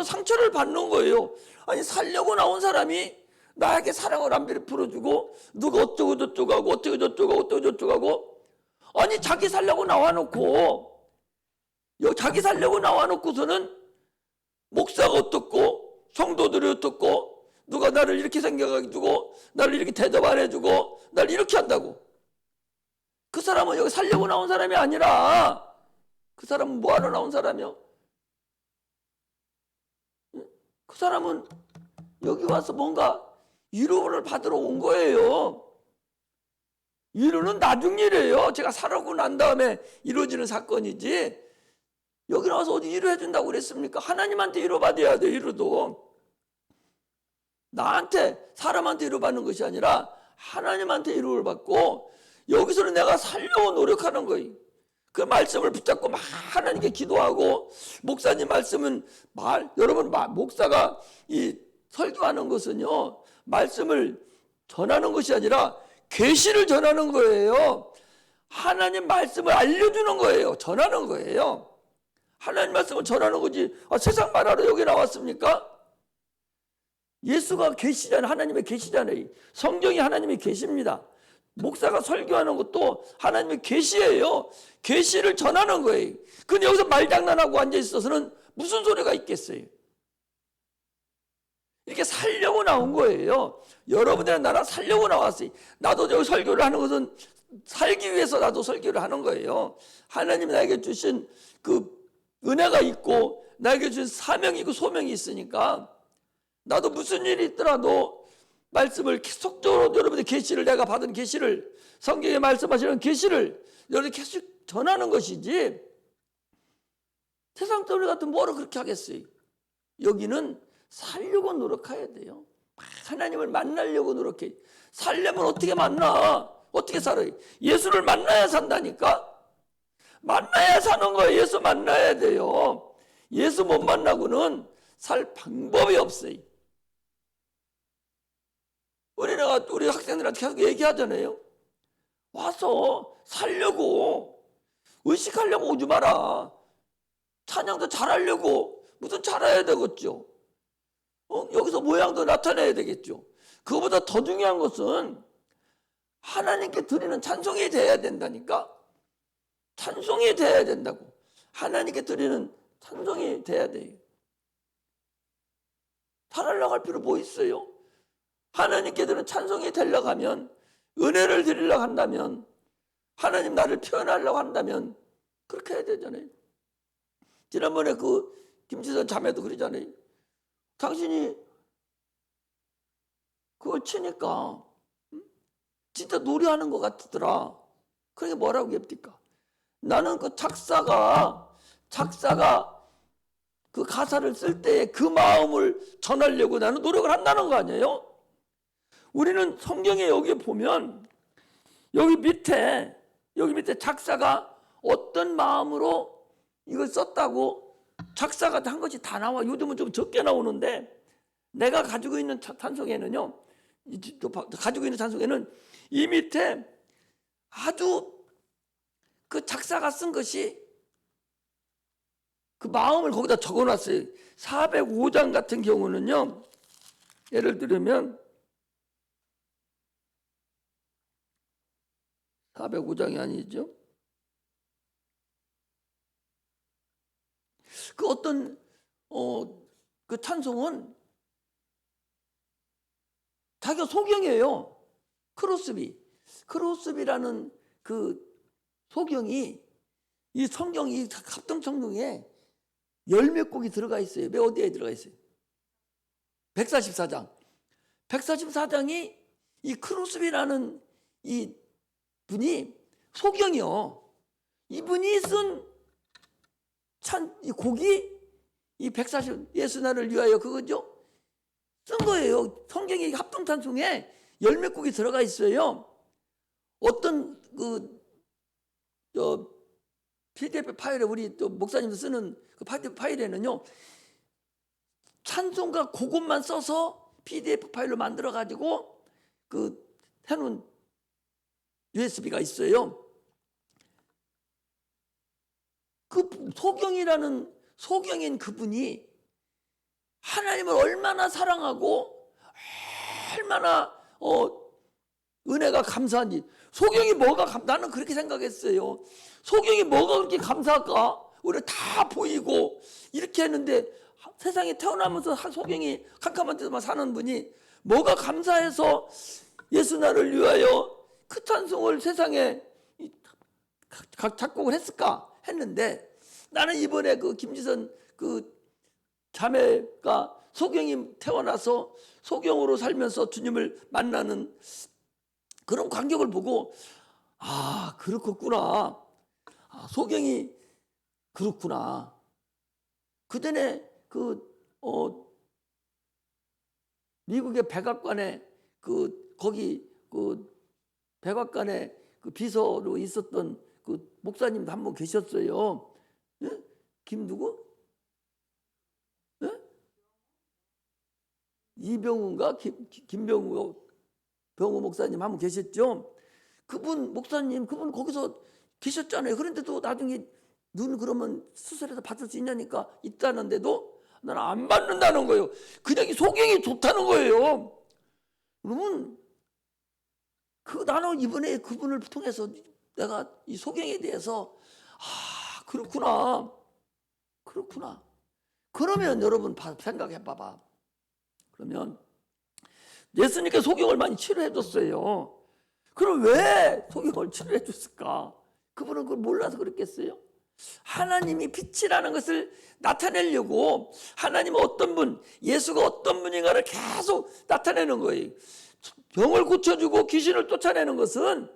상처를 받는 거예요. 아니, 살려고 나온 사람이 나에게 사랑을 안 베풀어주고 누가 어쩌고 저쩌고 하고 어쩌고 저쩌고 어쩌고 저쩌고 하고, 아니 자기 살려고 나와놓고서는 목사가 어떻고 성도들이 어떻고 누가 나를 이렇게 생각해주고 나를 이렇게 대접 안 해주고 나를 이렇게 한다고. 그 사람은 여기 살려고 나온 사람이 아니라 그 사람은 뭐하러 나온 사람이요? 그 사람은 여기 와서 뭔가 위로를 받으러 온 거예요. 위로는 나중 일이에요. 제가 살아고 난 다음에 이루어지는 사건이지, 여기 나와서 어디 위로해 준다고 그랬습니까? 하나님한테 위로받아야 돼. 위로도 나한테, 사람한테 위로받는 것이 아니라 하나님한테 위로를 받고, 여기서는 내가 살려고 노력하는 거예요. 그 말씀을 붙잡고 막 하나님께 기도하고, 목사님 말씀은 여러분, 목사가 이 설교하는 것은요, 말씀을 전하는 것이 아니라 계시를 전하는 거예요. 하나님 말씀을 알려주는 거예요. 전하는 거예요. 하나님 말씀을 전하는 거지. 세상 말하러 여기 나왔습니까? 예수가 계시잖아요. 하나님의 계시잖아요. 성경이 하나님의 계시입니다. 목사가 설교하는 것도 하나님의 계시예요. 계시를 전하는 거예요. 근데 여기서 말장난하고 앉아 있어서는 무슨 소리가 있겠어요? 이렇게 살려고 나온 거예요. 여러분들은 나랑 살려고 나왔어요. 나도 저기 설교를 하는 것은 살기 위해서 나도 설교를 하는 거예요. 하나님이 나에게 주신 그 은혜가 있고 나에게 주신 사명이 있고 소명이 있으니까, 나도 무슨 일이 있더라도 말씀을 계속적으로 여러분의 계시를, 내가 받은 계시를, 성경에 말씀하시는 계시를 여러분이 계속 전하는 것이지, 세상 소리 같은 뭐로 그렇게 하겠어요. 여기는 살려고 노력해야 돼요. 하나님을 만나려고 노력해. 살려면 어떻게 만나? 어떻게 살아요? 예수를 만나야 산다니까? 만나야 사는 거예요. 예수 만나야 돼요. 예수 못 만나고는 살 방법이 없어요. 우리 학생들한테 계속 얘기하잖아요. 와서 살려고, 의식하려고 오지 마라. 찬양도 잘하려고 무슨 잘해야 되겠죠. 여기서 모양도 나타내야 되겠죠. 그거보다 더 중요한 것은 하나님께 드리는 찬송이 돼야 된다니까. 찬송이 돼야 된다고. 하나님께 드리는 찬송이 돼야 돼요. 잘하려고 할 필요 뭐 있어요? 하나님께 드리는 찬송이 되려고 하면, 은혜를 드리려고 한다면, 하나님 나를 표현하려고 한다면 그렇게 해야 되잖아요. 지난번에 그 김지선 자매도 그러잖아요. 당신이 그걸 치니까 진짜 노래하는 것 같더라. 그러니까 뭐라고 합니까? 나는 그 작사가 그 가사를 쓸 때 그 마음을 전하려고 나는 노력을 한다는 거 아니에요? 우리는 성경에 여기 보면 여기 밑에 작사가 어떤 마음으로 이걸 썼다고 작사가 한 것이 다 나와. 요즘은 좀 적게 나오는데 내가 가지고 있는 찬송에는요, 가지고 있는 찬송에는 이 밑에 아주 그 작사가 쓴 것이 그 마음을 거기다 적어놨어요. 405장 같은 경우는요, 예를 들면 405장이 아니죠. 그 어떤 그 찬송은 자기가 소경이에요. 크로스비라는 그 소경이 이 성경, 이 합동 성경에 열몇 곡이 들어가 있어요. 몇 어디에 들어가 있어요? 144장. 144장이 이 크로스비라는 이 분이 소경이요. 이분이 쓴 이 곡이 이 140 예수 나를 위하여 그거죠. 쓴 거예요. 성경의 합동 찬송에 열몇 곡이 들어가 있어요. 어떤 PDF 파일에 우리 또 목사님도 쓰는 그 PDF 파일에는요, 찬송가 그것만 써서 PDF 파일로 만들어 가지고 그 해놓은 USB가 있어요. 그 소경인 그분이 하나님을 얼마나 사랑하고 얼마나 은혜가 감사한지. 소경이 나는 그렇게 생각했어요. 소경이 뭐가 그렇게 감사할까? 우리 다 보이고 이렇게 했는데 세상에 태어나면서 소경이 캄캄한 데서만 사는 분이 뭐가 감사해서 예수 나를 위하여 그 찬송을 세상에 작곡을 했을까 했는데, 나는 이번에 그 김지선 그 자매가 소경이 태어나서 소경으로 살면서 주님을 만나는 그런 광경을 보고, 아, 그렇겠구나. 소경이 그렇구나. 그 전에 미국의 백악관에 거기 백악관에 그 비서로 있었던 그 목사님도 한 분 계셨어요. 예? 김누구? 예? 이병우인가? 김병우 목사님 한 분 계셨죠? 그분 목사님, 그분 거기서 계셨잖아요. 그런데도 나중에 눈 그러면 수술해서 받을 수 있냐니까 있다는데도 나는 안 받는다는 거예요. 그냥 이 소경이 좋다는 거예요. 그러면 나는 이번에 그분을 통해서 내가 이 소경에 대해서 그렇구나. 그러면 여러분 생각해 봐봐. 그러면 예수님께 소경을 많이 치료해 줬어요. 그럼 왜 소경을 치료해 줬을까? 그분은 그걸 몰라서 그랬겠어요? 하나님이 빛이라는 것을 나타내려고 하나님은 어떤 분, 예수가 어떤 분인가를 계속 나타내는 거예요. 병을 고쳐주고 귀신을 쫓아내는 것은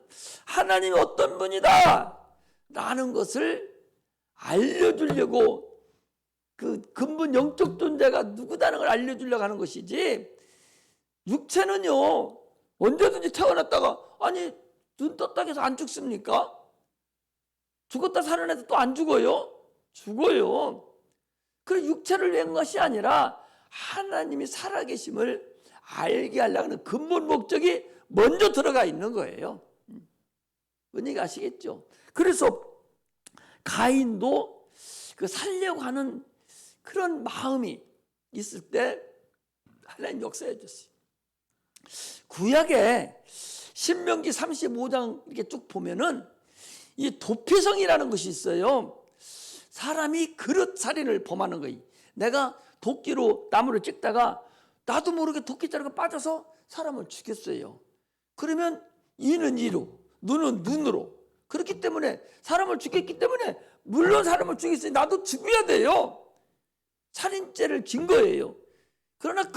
하나님이 어떤 분이다 라는 것을 알려주려고, 그 근본 영적 존재가 누구다는 걸 알려주려고 하는 것이지, 육체는요 언제든지 태어났다가 눈 떴다 해서 안 죽습니까? 죽었다 살아나도 또 안 죽어요? 죽어요. 그 육체를 위한 것이 아니라 하나님이 살아계심을 알게 하려고 하는 근본 목적이 먼저 들어가 있는 거예요. 뭔 얘기 아시겠죠? 그래서 가인도 그 살려고 하는 그런 마음이 있을 때 하나님 역사해 줬어요. 구약에 신명기 35장 이렇게 쭉 보면은 이 도피성이라는 것이 있어요. 사람이 그릇 살인을 범하는 거예요. 내가 도끼로 나무를 찍다가 나도 모르게 도끼자루가 빠져서 사람을 죽였어요. 그러면 이는 이로, 눈은 눈으로. 그렇기 때문에 사람을 죽였기 때문에 물론 사람을 죽였으니 나도 죽여야 돼요. 살인죄를 진 거예요. 그러나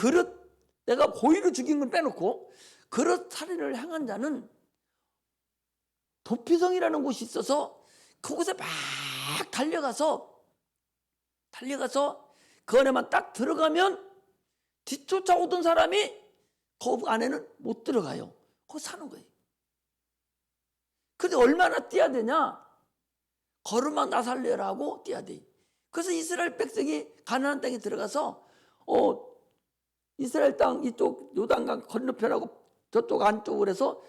내가 고의로 죽인 건 빼놓고 그릇 살인을 행한 자는 도피성이라는 곳이 있어서 그곳에 막 달려가서 그 안에만 딱 들어가면 뒤쫓아오던 사람이 그 안에는 못 들어가요. 거기 사는 거예요. 근데 얼마나 뛰어야 되냐? 걸음만 나살려라고 뛰어야 돼. 그래서 이스라엘 백성이 가나안 땅에 들어가서 이스라엘 땅 이쪽 요단강 건너편하고 저쪽 안쪽으로 해서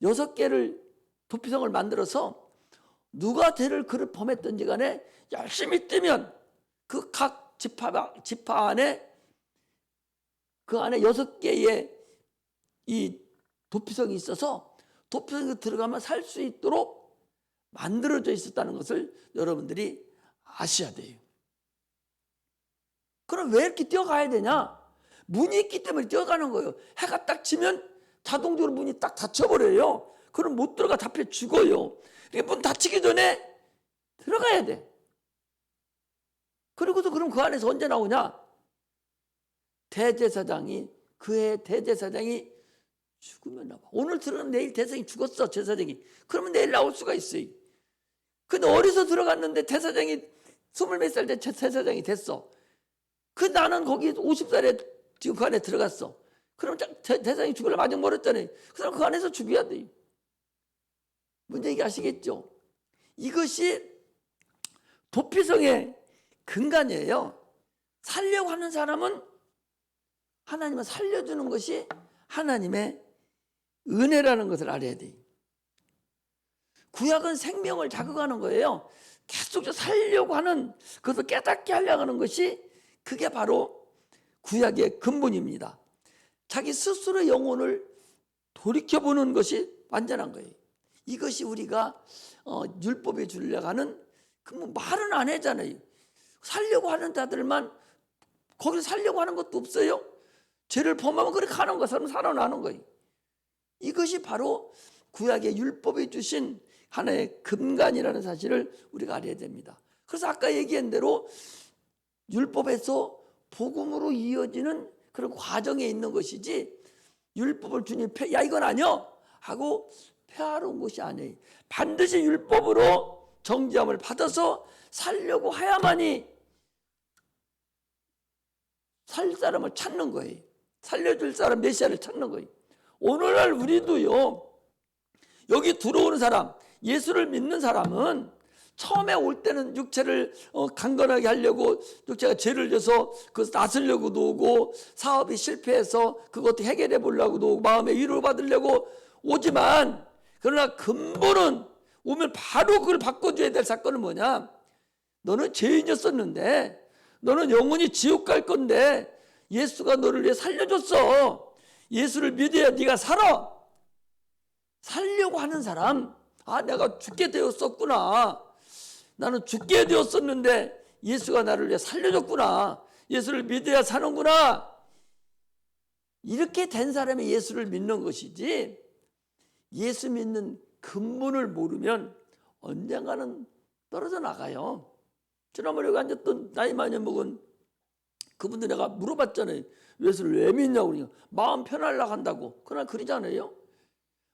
6개를 도피성을 만들어서 누가 죄를 그를 범했든지 간에 열심히 뛰면 그 각 지파 안에 그 안에 6개의 이 도피성이 있어서 도피성에 들어가면 살 수 있도록 만들어져 있었다는 것을 여러분들이 아셔야 돼요. 그럼 왜 이렇게 뛰어가야 되냐? 문이 있기 때문에 뛰어가는 거예요. 해가 딱 지면 자동적으로 문이 딱 닫혀버려요. 그럼 못 들어가 잡혀 죽어요. 그러니까 문 닫히기 전에 들어가야 돼. 그리고도 그럼 그 안에서 언제 나오냐? 대제사장이 그의 대제사장이 죽으면 나와. 오늘 들어가면 내일 대사장이 죽었어. 제사장이. 그러면 내일 나올 수가 있어요. 근데 어디서 들어갔는데 대사장이 20몇 살 때 제사장이 됐어. 그 나는 거기 50살에 지금 그 안에 들어갔어. 그럼 대사장이 죽으려 마중 멀었잖아요. 그럼 그 안에서 죽여야 돼요. 문제 얘기하시겠죠? 이것이 도피성의 근간이에요. 살려고 하는 사람은 하나님은 살려주는 것이 하나님의 은혜라는 것을 알아야 돼요. 구약은 생명을 자극하는 거예요. 계속 살려고 하는, 그것을 깨닫게 하려고 하는 것이 그게 바로 구약의 근본입니다. 자기 스스로의 영혼을 돌이켜보는 것이 완전한 거예요. 이것이 우리가 율법에 주려고 하는 말은 안 하잖아요. 살려고 하는 자들만 거기서 살려고 하는 것도 없어요. 죄를 범하면 그렇게 하는 거, 사람 살아나는 거예요. 이것이 바로 구약의 율법이 주신 하나의 근간이라는 사실을 우리가 알아야 됩니다. 그래서 아까 얘기한 대로 율법에서 복음으로 이어지는 그런 과정에 있는 것이지 율법을 주님 야 이건 아니야 하고 폐하러 온 것이 아니에요. 반드시 율법으로 정죄함을 받아서 살려고 해야만이 살 사람을 찾는 거예요. 살려줄 사람 메시아를 찾는 거예요. 오늘날 우리도요, 여기 들어오는 사람, 예수를 믿는 사람은 처음에 올 때는 육체를 강건하게 하려고 육체가 죄를 져서 그것을 나서려고도 오고 사업이 실패해서 그것도 해결해 보려고도 오고 마음의 위로를 받으려고 오지만 그러나 근본은 오면 바로 그걸 바꿔줘야 될 사건은 뭐냐? 너는 죄인이었었는데 너는 영원히 지옥 갈 건데 예수가 너를 위해 살려줬어. 예수를 믿어야 네가 살아. 살려고 하는 사람, 내가 죽게 되었었구나. 나는 죽게 되었었는데 예수가 나를 위해 살려줬구나. 예수를 믿어야 사는구나. 이렇게 된 사람이 예수를 믿는 것이지 예수 믿는 근본을 모르면 언젠가는 떨어져 나가요. 지난번에 여기 앉았던 나이 많이 먹은 그분들 내가 물어봤잖아요. 예수를 왜 믿냐고 그러니까 마음 편하려고 한다고. 그러나 그러잖아요.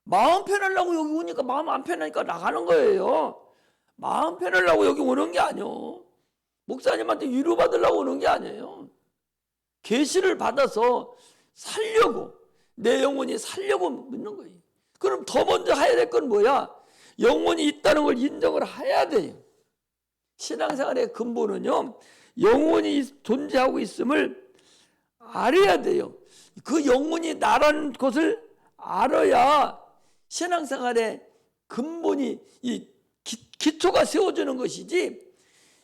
마음 편하려고 여기 오니까 마음 안 편하니까 나가는 거예요. 마음 편하려고 여기 오는 게 아니에요. 목사님한테 위로받으려고 오는 게 아니에요. 계시를 받아서 살려고, 내 영혼이 살려고 믿는 거예요. 그럼 더 먼저 해야 될 건 뭐야? 영혼이 있다는 걸 인정을 해야 돼요. 신앙생활의 근본은요, 영혼이 존재하고 있음을 알아야 돼요. 그 영혼이 나라는 것을 알아야 신앙생활의 근본이 이 기초가 세워지는 것이지,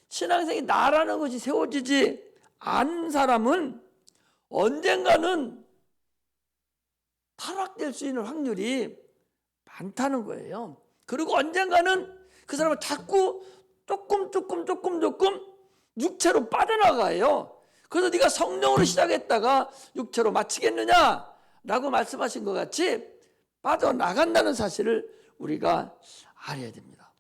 신앙생활이 나라는 것이 세워지지 않은 사람은 언젠가는 타락될 수 있는 확률이 많다는 거예요. 그리고 언젠가는 그 사람은 자꾸 조금 육체로 빠져나가요. 그래서 네가 성령으로 시작했다가 육체로 마치겠느냐라고 말씀하신 것 같이 빠져나간다는 사실을 우리가 알아야 됩니다.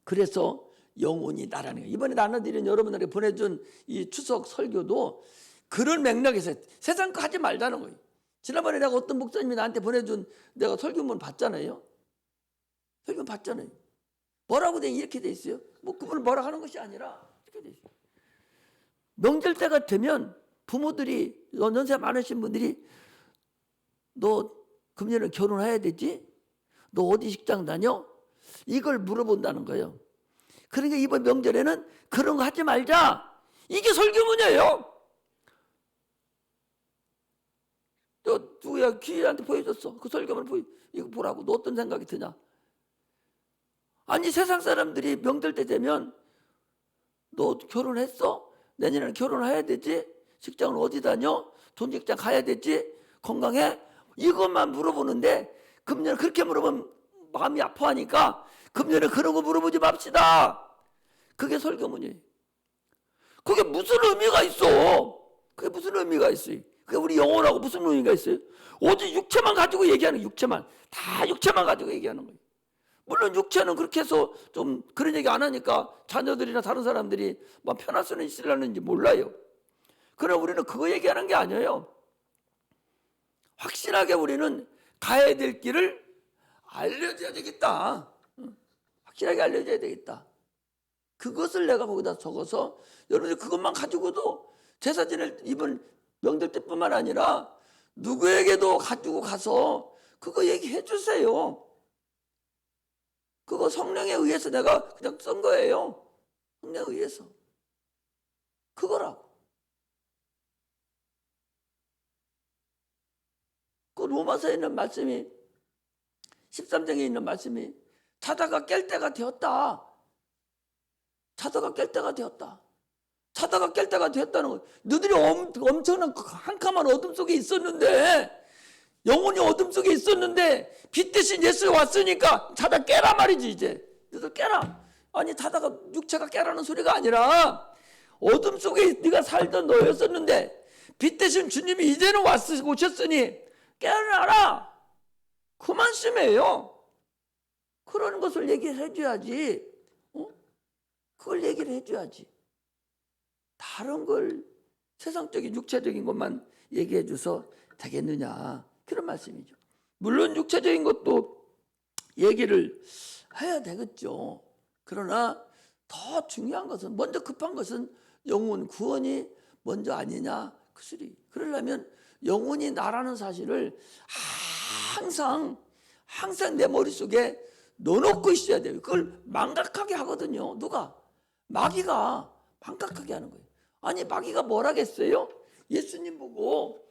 그래서 영혼이 나라는 거예요. 이번에 나눠드린 여러분들에게 보내준 이 추석 설교도 그런 맥락에서 세상 거 하지 말자는 거예요. 지난번에 내가 어떤 목사님이 나한테 보내준 내가 설교문 봤잖아요. 설교문 봤잖아요. 뭐라고 이렇게 돼 있어요. 뭐 그분을 뭐라 하는 것이 아니라 이렇게 돼 있어요. 명절 때가 되면 부모들이 연세 많으신 분들이 너 금년에 결혼해야 되지? 너 어디 직장 다녀? 이걸 물어본다는 거예요. 그러니까 이번 명절에는 그런 거 하지 말자. 이게 설교문이에요. 너 누구야 귀한테 보여줬어. 그 설교문 이거 보라고. 너 어떤 생각이 드냐? 아니 세상 사람들이 명절 때 되면 너 결혼했어? 내년에는 결혼해야 되지? 직장은 어디 다녀? 돈 직장 가야 되지? 건강해? 이것만 물어보는데 금년에 그렇게 물어보면 마음이 아파하니까 금년에 그런 거 물어보지 맙시다. 그게 설교문이에요. 그게 무슨 의미가 있어? 그게 무슨 의미가 있어요? 그게 우리 영혼하고 무슨 의미가 있어요? 오직 육체만 가지고 얘기하는 거예요. 육체만. 다 육체만 가지고 얘기하는 거예요. 물론 육체는 그렇게 해서 좀 그런 얘기 안 하니까 자녀들이나 다른 사람들이 뭐 편할 수는 있으려는지 몰라요. 그러나 우리는 그거 얘기하는 게 아니에요. 확실하게 우리는 가야 될 길을 알려줘야 되겠다. 확실하게 알려줘야 되겠다. 그것을 내가 거기다 적어서 여러분들 그것만 가지고도 제사 지낼 이번 명절 때뿐만 아니라 누구에게도 가지고 가서 그거 얘기해 주세요. 그거 성령에 의해서 내가 그냥 쓴 거예요. 성령에 의해서. 그거라고. 그 로마서에 있는 말씀이 13장에 있는 말씀이 자다가 깰 때가 되었다. 자다가 깰 때가 되었다. 자다가 깰 때가 되었다는 거. 너희들이 엄청난 캄캄한 어둠 속에 있었는데 영혼이 어둠 속에 있었는데 빛 대신 예수가 왔으니까 자다 깨라 말이지. 이제 너희들 깨라. 아니 자다가 육체가 깨라는 소리가 아니라 어둠 속에 네가 살던 너였었는데 빛 대신 주님이 이제는 오셨으니 깨어나라. 그 말씀이에요. 그런 것을 얘기를 해줘야지. 그걸 얘기를 해줘야지. 다른 걸 세상적인 육체적인 것만 얘기해 줘서 되겠느냐. 그런 말씀이죠. 물론 육체적인 것도 얘기를 해야 되겠죠. 그러나 더 중요한 것은 먼저 급한 것은 영혼 구원이 먼저 아니냐 그 소리. 그러려면 영혼이 나라는 사실을 항상 내 머릿속에 넣어놓고 있어야 돼요. 그걸 망각하게 하거든요. 누가? 마귀가 망각하게 하는 거예요. 아니 마귀가 뭘 하겠어요? 예수님 보고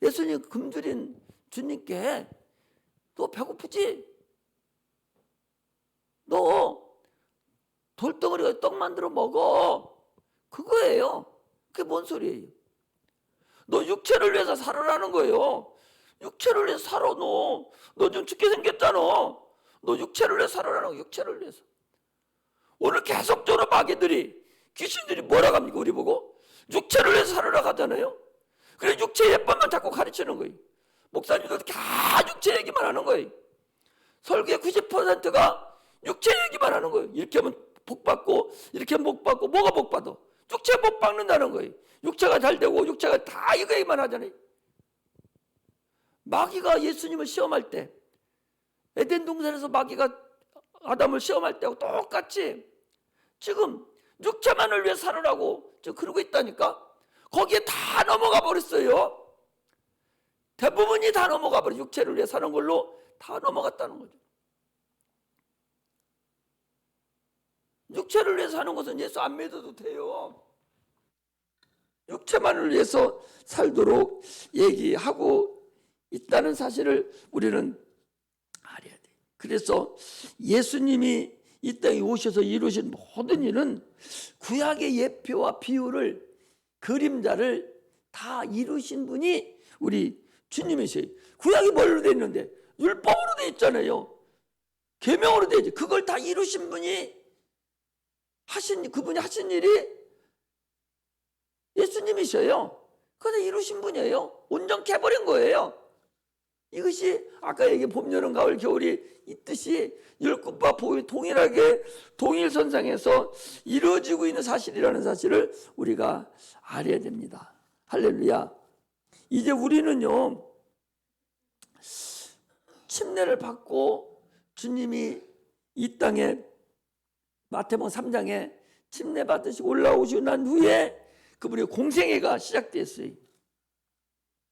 예수님 금줄인 주님께 너 배고프지? 너 돌덩어리가 떡 만들어 먹어. 그거예요. 그게 뭔 소리예요? 너 육체를 위해서 살아라는 거예요. 육체를 위해서 살아. 너 좀 죽게 생겼잖아. 너 육체를 위해서 살아라는 거예요. 육체를 위해서. 오늘 계속적으로 마귀들이 귀신들이 뭐라고 합니까? 우리 보고 육체를 위해서 살아라 하잖아요. 그래 육체 예법만 자꾸 가르치는 거예요. 목사님도 다 육체 얘기만 하는 거예요. 설교의 90%가 육체 얘기만 하는 거예요. 이렇게 하면 복 받고 이렇게 하면 복 받고 뭐가 복 받아? 육체 복 받는다는 거예요. 육체가 잘 되고 육체가 다 이거 얘기만 하잖아요. 마귀가 예수님을 시험할 때 에덴 동산에서 마귀가 아담을 시험할 때하고 똑같이 지금 육체만을 위해 살으라고 지금 그러고 있다니까. 거기에 다 넘어가 버렸어요. 대부분이 다 넘어가 버려. 육체를 위해 사는 걸로 다 넘어갔다는 거죠. 육체를 위해 사는 것은 예수 안 믿어도 돼요. 육체만을 위해서 살도록 얘기하고 있다는 사실을 우리는 알아야 돼. 그래서 예수님이 이 땅에 오셔서 이루신 모든 일은 구약의 예표와 비유를 그림자를 다 이루신 분이 우리 주님이세요. 구약이 뭘로 돼 있는데? 율법으로 돼 있잖아요. 계명으로 돼 있지. 그걸 다 이루신 분이 그분이 하신 일이 예수님이셔요. 그래서 이루신 분이에요. 온전케 해버린 거예요. 이것이 아까 얘기 봄, 여름, 가을, 겨울이 있듯이 율법과 동일하게 동일선상에서 이루어지고 있는 사실이라는 사실을 우리가 알아야 됩니다. 할렐루야. 이제 우리는요 침례를 받고 주님이 이 땅에 마태복음 3장에 침례 받으시고 올라오시고 난 후에 그분의 공생애가 시작됐어요.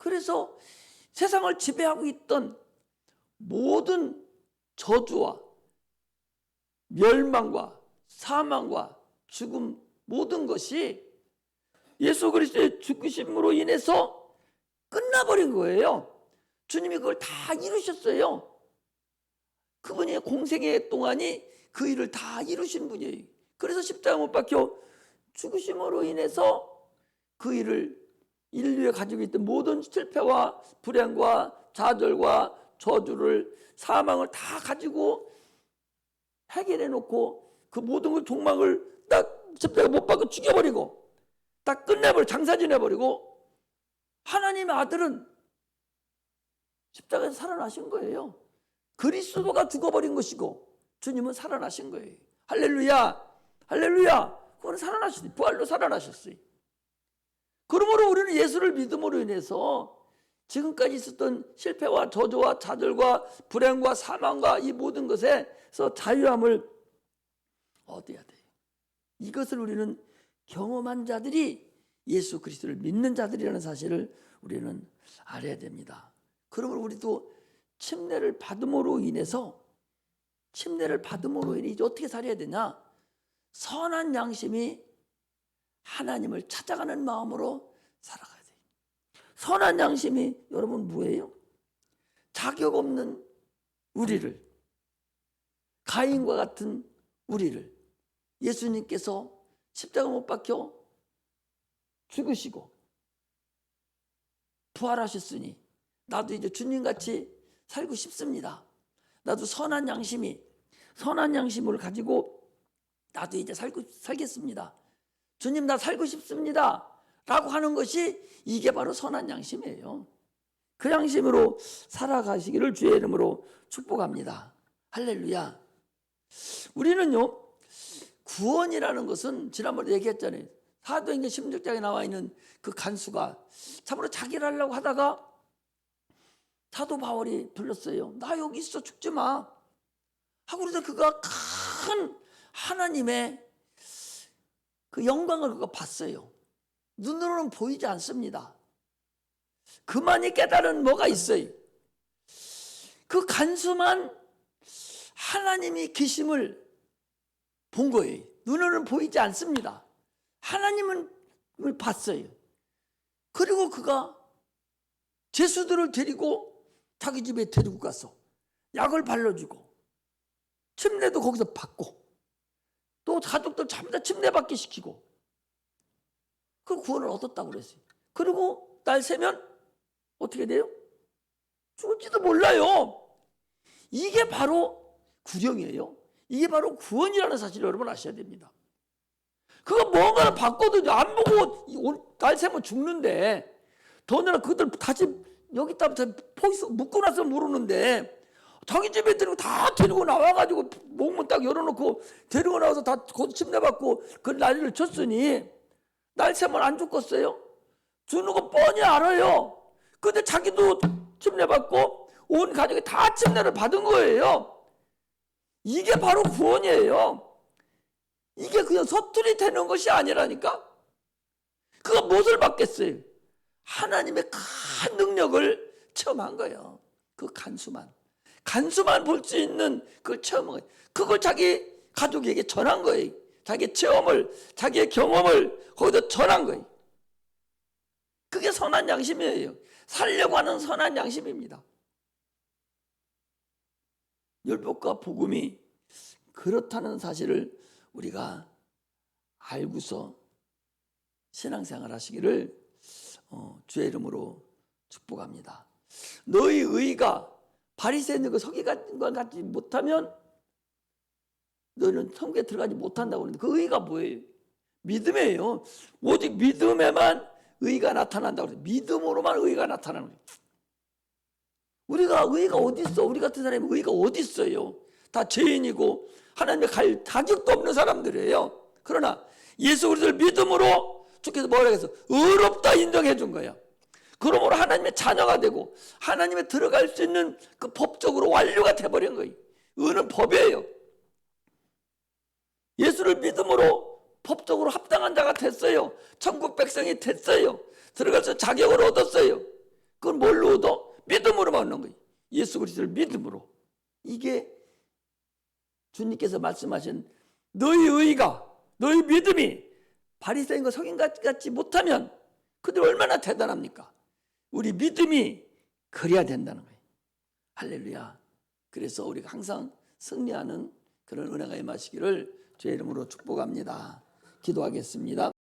그래서 세상을 지배하고 있던 모든 저주와 멸망과 사망과 죽음, 모든 것이 예수 그리스도의 죽으심으로 인해서 끝나버린 거예요. 주님이 그걸 다 이루셨어요. 그분이 공생애 동안이 그 일을 다 이루신 분이에요. 그래서 십자가 못 박혀 죽으심으로 인해서 그 일을, 인류에 가지고 있던 모든 실패와 불행과 좌절과 저주를, 사망을 다 가지고 해결해 놓고 그 모든 걸 종망을 딱 십자가 못 박고 죽여버리고 딱 끝내버리고 장사 지내버리고, 하나님의 아들은 십자가에서 살아나신 거예요. 그리스도가 죽어버린 것이고 주님은 살아나신 거예요. 할렐루야, 할렐루야. 그건 살아나셨어요. 부활로 살아나셨어요. 그러므로 우리는 예수를 믿음으로 인해서 지금까지 있었던 실패와 저주와 좌절과 불행과 사망과 이 모든 것에서 자유함을 얻어야 돼요. 이것을 우리는 경험한 자들이 예수 그리스도를 믿는 자들이라는 사실을 우리는 알아야 됩니다. 그러므로 우리도 침례를 받음으로 인해서 이제 어떻게 살아야 되냐? 선한 양심이 하나님을 찾아가는 마음으로 살아가야 돼요. 선한 양심이 여러분 뭐예요? 자격 없는 우리를, 가인과 같은 우리를 예수님께서 십자가 못 박혀 죽으시고 부활하셨으니 나도 이제 주님같이 살고 싶습니다. 나도 선한 양심을 가지고 나도 이제 살겠습니다. 주님, 나 살고 싶습니다 라고 하는 것이, 이게 바로 선한 양심이에요. 그 양심으로 살아가시기를 주의 이름으로 축복합니다. 할렐루야. 우리는요, 구원이라는 것은 지난번에 얘기했잖아요. 사도행전 16장에 나와 있는 그 간수가 참으로 자기를 하려고 하다가 사도 바울이 불렀어요. 나 여기 있어, 죽지 마 하고, 그래서 그가 큰 하나님의 그 영광을 그가 봤어요. 눈으로는 보이지 않습니다. 그만이 깨달은 뭐가 있어요. 그 간수만 하나님이 계심을 본 거예요. 눈으로는 보이지 않습니다. 하나님을 봤어요. 그리고 그가 제수들을 데리고 자기 집에 데리고 가서 약을 발라주고 침례도 거기서 받고 또 가족들 전부 다 침례받게 시키고 그 구원을 얻었다고 그랬어요. 그리고 날 새면 어떻게 돼요? 죽을지도 몰라요. 이게 바로 구령이에요. 이게 바로 구원이라는 사실을 여러분 아셔야 됩니다. 그거 뭔가를 받거든요. 안 보고 날 새면 죽는데, 더군다나 그들 다시 여기다 포기서 묶고 나서 모르는데 자기 집에 다 데리고 나와가지고 목문 딱 열어놓고 데리고 나와서 다 거기서 침례받고 그 난리를 쳤으니 날 새면 안 죽겠어요? 주는 거 뻔히 알아요. 근데 자기도 침례받고 온 가족이 다 침례를 받은 거예요. 이게 바로 구원이에요. 이게 그냥 서툴이 되는 것이 아니라니까. 그가 무엇을 받겠어요? 하나님의 큰 능력을 체험한 거예요. 그 간수만 볼 수 있는 그걸 체험한 거예요. 그걸 자기 가족에게 전한 거예요. 자기의 체험을, 자기의 경험을 거기다 전한 거예요. 그게 선한 양심이에요. 살려고 하는 선한 양심입니다. 율법과 복음이 그렇다는 사실을 우리가 알고서 신앙생활 하시기를 주의 이름으로 축복합니다. 너희 의가 바리새인들과 서기관과 같지 못하면 너희는 천국에 들어가지 못한다고 그러는데, 그 의가 뭐예요? 믿음이에요. 오직 믿음에만 의가 나타난다고 그래요. 믿음으로만 의가 나타나는 거예요. 우리가 의가 어디 있어? 우리 같은 사람이 의가 어디 있어요? 다 죄인이고 하나님의 갈 자격도 없는 사람들이에요. 그러나 예수 그리스도를 믿음으로 주께서 뭐라 해서 의롭다 인정해 준 거야. 그러므로 하나님의 자녀가 되고 하나님에 들어갈 수 있는 그 법적으로 완료가 돼버린 거예요. 의는 법이에요. 예수를 믿음으로 법적으로 합당한 자가 됐어요. 천국 백성이 됐어요. 들어가서 자격을 얻었어요. 그건 뭘로 얻어? 믿음으로 얻는 거예요. 예수 그리스도를 믿음으로. 이게 주님께서 말씀하신 너희 의가, 너희 믿음이 바리새인과 서긴 같지 못하면 그들 얼마나 대단합니까? 우리 믿음이 그래야 된다는 거예요. 할렐루야. 그래서 우리가 항상 승리하는 그런 은혜가 임하시기를 주의 이름으로 축복합니다. 기도하겠습니다.